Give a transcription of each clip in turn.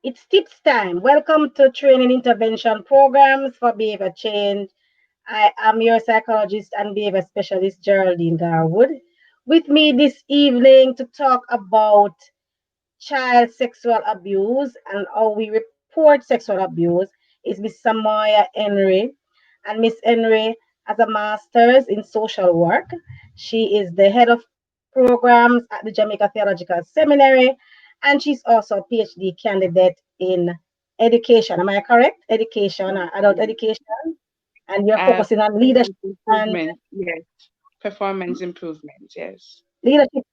It's tips time. Welcome to Training Intervention Programs for Behavior Change. I am your psychologist and behavior specialist, Geraldine Garwood. With me this evening to talk about child sexual abuse and how we report sexual abuse is Miss Samoya Henry. And Miss Henry has a master's in social work. She is the head of programs at the Jamaica Theological Seminary, and she's also a PhD candidate in education. Am I correct? Education or adult Yes. education. And you're Uh, focusing on leadership performance and improvement. Yes. Performance improvement. Yes. leadership,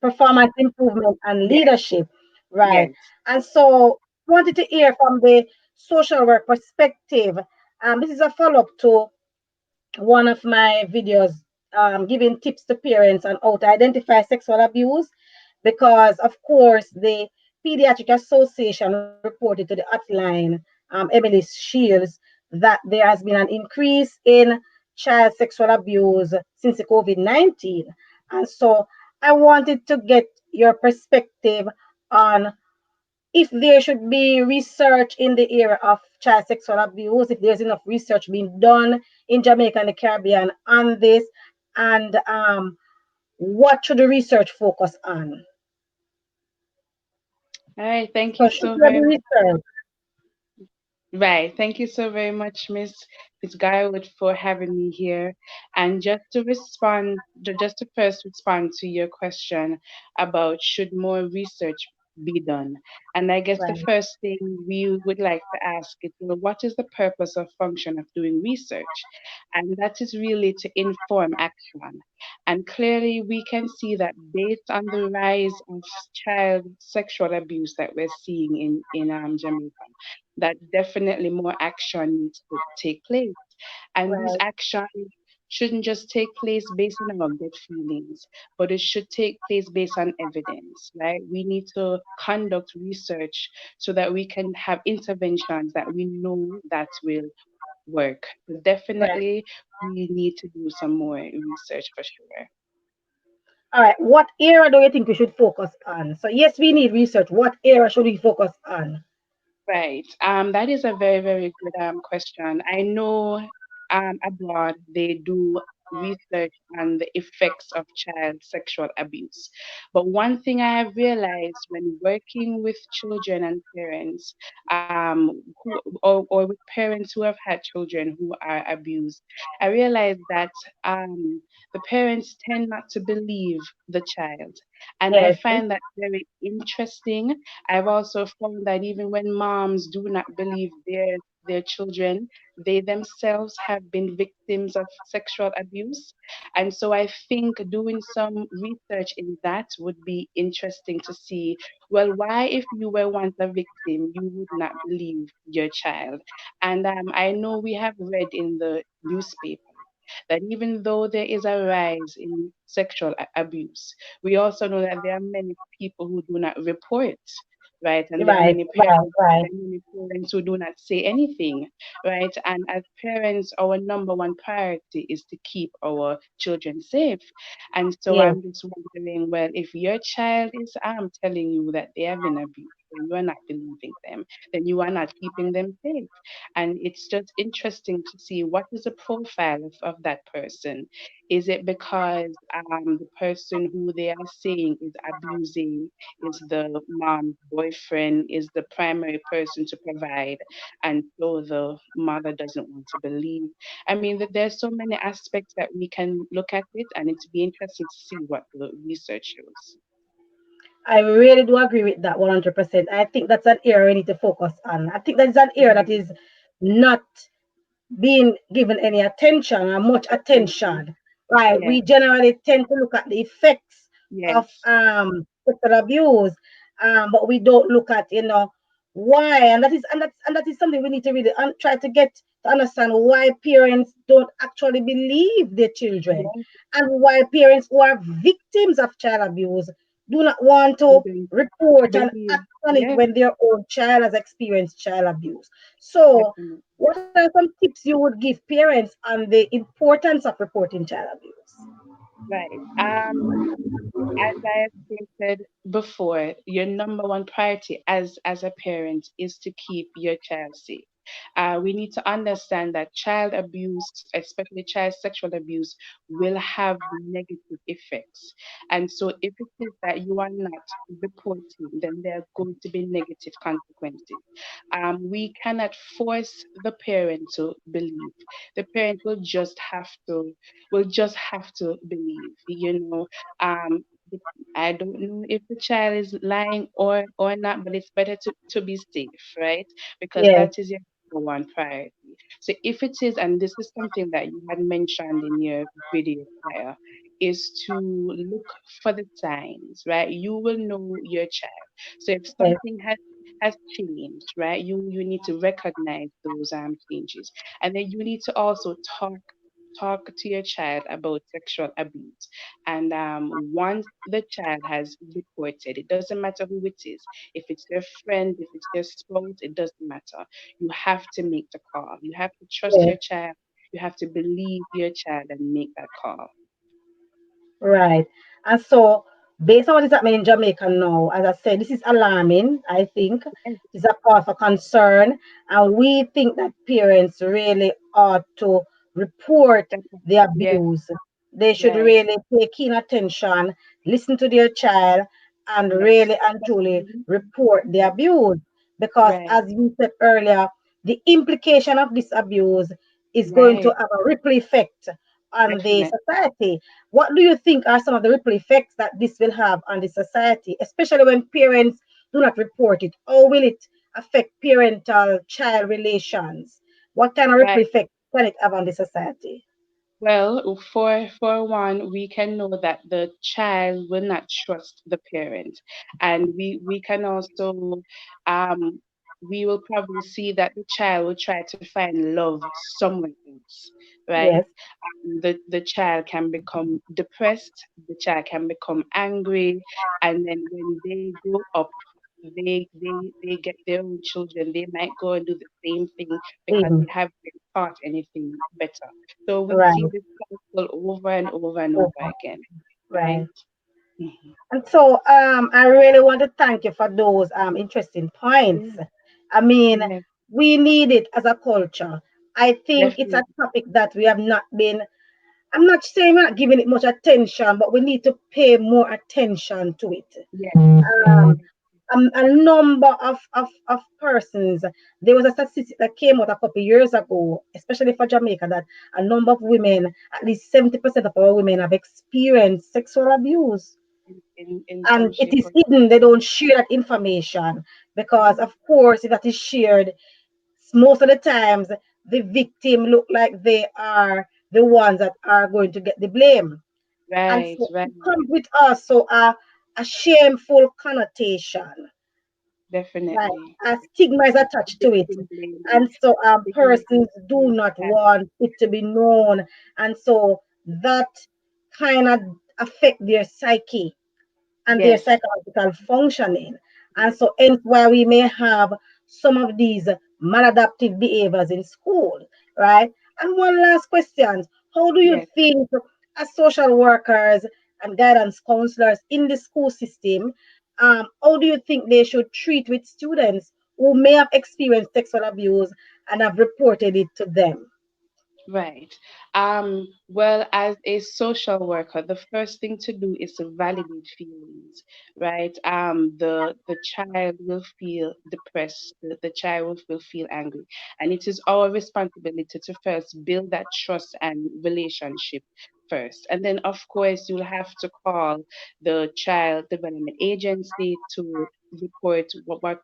performance improvement and Yes. leadership. Right. Yes. And so wanted to hear from the social work perspective. This is a follow-up to one of my videos giving tips to parents on how to identify sexual abuse because of course the pediatric association reported to the hotline, Emily Shields, that there has been an increase in child sexual abuse since the COVID-19. And so I wanted to get your perspective on if there should be research in the area of child sexual abuse, if there's enough research being done in Jamaica and the Caribbean on this, and what should the research focus on? All right. Thank So you should so there very be much. research? Right. Thank you so very much, Miss Garwood, for having me here. And just to respond, just to first respond to your question about should more research be done. And I guess the Right, first thing we would like to ask is, what is the purpose or function of doing research? And that is really to inform action. And clearly, we can see that based on the rise of child sexual abuse that we're seeing in Jamaica, that definitely more action needs to take place. And this right. action shouldn't just take place based on our gut feelings, but it should take place based on evidence, right? We need to conduct research so that we can have interventions that we know that will work. So Right. definitely, we need to do some more research for sure. All right. What area do you think we should focus on? So yes, we need research. What area should we focus on? Right. That is a very, very good question. I know abroad they do research on the effects of child sexual abuse. But one thing I have realized when working with children and parents, or with parents who have had children who are abused, I realized that the parents tend not to believe the child. And I Yes. find that very interesting. I've also found that even when moms do not believe their children, they themselves have been victims of sexual abuse. And so I think doing some research in that would be interesting to see, well, why, if you were once a victim, you would not believe your child. And I know we have read in the newspaper that even though there is a rise in sexual abuse, we also know that there are many people who do not report, right? And Right. Right. Right. there are many parents who do not say anything, right? And as parents, our number one priority is to keep our children safe. And so Yes. I'm just wondering, well, if your child is telling you that they have been abused, and you are not believing them, then you are not keeping them safe. And it's just interesting to see what is the profile of that person. Is it because the person who they are saying is abusing is the mom's boyfriend, is the primary person to provide, and so the mother doesn't want to believe? I mean, that there's so many aspects that we can look at it, and it'd be interesting to see what the research shows. I really do agree with that 100%. I think that's an area we need to focus on. I think that's an area that Mhm. is not being given any attention or much Mhm. attention. Right. Yes, We generally tend to look at the effects of yes, sexual abuse, but we don't look at why, and that is something we need to really try to get to understand why parents don't actually believe their children, yes, and why parents who are victims of child abuse do not want to wouldn't report and believe. act on it Yes, when their own child has experienced child abuse. So definitely. what are some tips you would give parents on the importance of reporting child abuse? Right. As I have stated before, your number one priority as a parent is to keep your child safe. We need to understand that child abuse, especially child sexual abuse, will have negative effects. And so, if it is that you are not reporting, then there are going to be negative consequences. We cannot force the parent to believe. The parent will just have to believe. Um, I don't know if the child is lying or not, but it's better to be safe, right? Because Yes, that is your number one priority. So if it is, and this is something that you had mentioned in your video prior, is to look for the signs, right? You will know your child. So if yes, something has changed, right? You need to recognize those changes, and then you need to also talk to your child about sexual abuse. And once the child has reported, it doesn't matter who it is, if it's their friend, if it's their spouse, it doesn't matter. You have to make the call. You have to trust yes. your child. You have to believe your child and make that call. Right. And so, based on what is happening in Jamaica now, as I said, this is alarming, I think. Yes, It's a cause for concern. And we think that parents really ought to report the yes, abuse. They should right, really pay keen attention, listen to their child, and yes, really and truly mhm, report the yes, abuse. Because, right, as you said earlier, the implication of this abuse is going to right, have a ripple effect on the definitely. society. What do you think are some of the ripple effects that this will have on the society, especially when parents do not report it? How will it affect parental child relations? What kind of ripple Right. effect can it have on the society? Well, for one, we can know that the child will not trust the parent, and we can also um we will probably see that the child will try to find love somewhere else, right? Yes. The child can become depressed, the child can become angry, and then when they grow up, they get their own children, they might go and do the same thing because they Mhm. haven't been taught anything better. So we'll Right. see this cycle over and over and over Okay. again, right? Right. Mhm. And so I really want to thank you for those interesting points. Yeah, I mean, yeah, we need it as a culture. I think it's a definitely. topic that we have not been, I'm not saying we're not giving it much attention, but we need to pay more attention to it. Yes, yes, Um, a number of persons, there was a statistic that came out a couple of years ago, especially for Jamaica, that a number of women, at least 70% of our women, have experienced sexual abuse. in some And it shape is or hidden, they don't share that information because, form. of course, if that is shared, most of the times the victim look like they are the ones that are going to get the blame. And Right, so right, it comes with also a shameful connotation, right? definitely. A stigma is attached to it. Victim blaming, And so persons do stigmatizing not that. want it to be known. And so that kind of affect their psyche and their Yes, psychological functioning. And yes, so, hence why we may have some of these maladaptive behaviors in school, right? And one last question: how do you yes. think, as social workers and guidance counselors in the school system, how do you think they should treat with students who may have experienced sexual abuse and have reported it to them? Right. Well, as a social worker, the first thing to do is to validate feelings, right? The child will feel depressed, the child will feel angry, and it is our responsibility to first build that trust and relationship first. And then, of course, you'll have to call the child development agency to report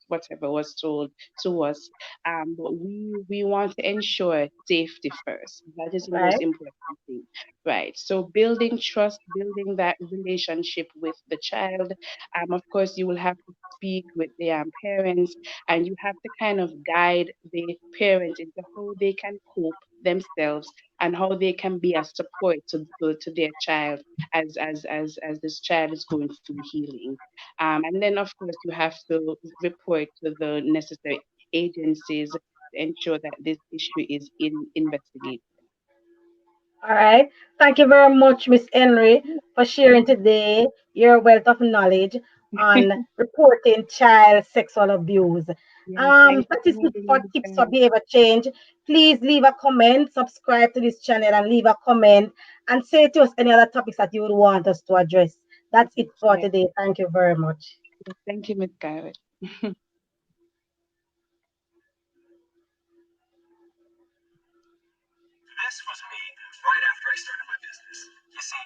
whatever was told to us. But we want to ensure safety first. That is the most Right, important thing, right? So building trust, building that relationship with the child. Of course, you will have to speak with the parents, and you have to kind of guide the parent into how they can cope themselves and how they can be a support to their child as this child is going through healing. And then, of course, you have to report to the necessary agencies to ensure that this issue is investigated. All right. Thank you very much, Miss Henry, for sharing today your wealth of knowledge on reporting child sexual abuse. Yes, thank you That for is it having for me, tips for guys. behavior change. Please leave a comment, subscribe to this channel, and leave a comment and say to us any other topics that you would want us to address. That's it for Yes, today. Thank you very much. yes, thank you, Miss Garrett. This was me right after I started my business. You see,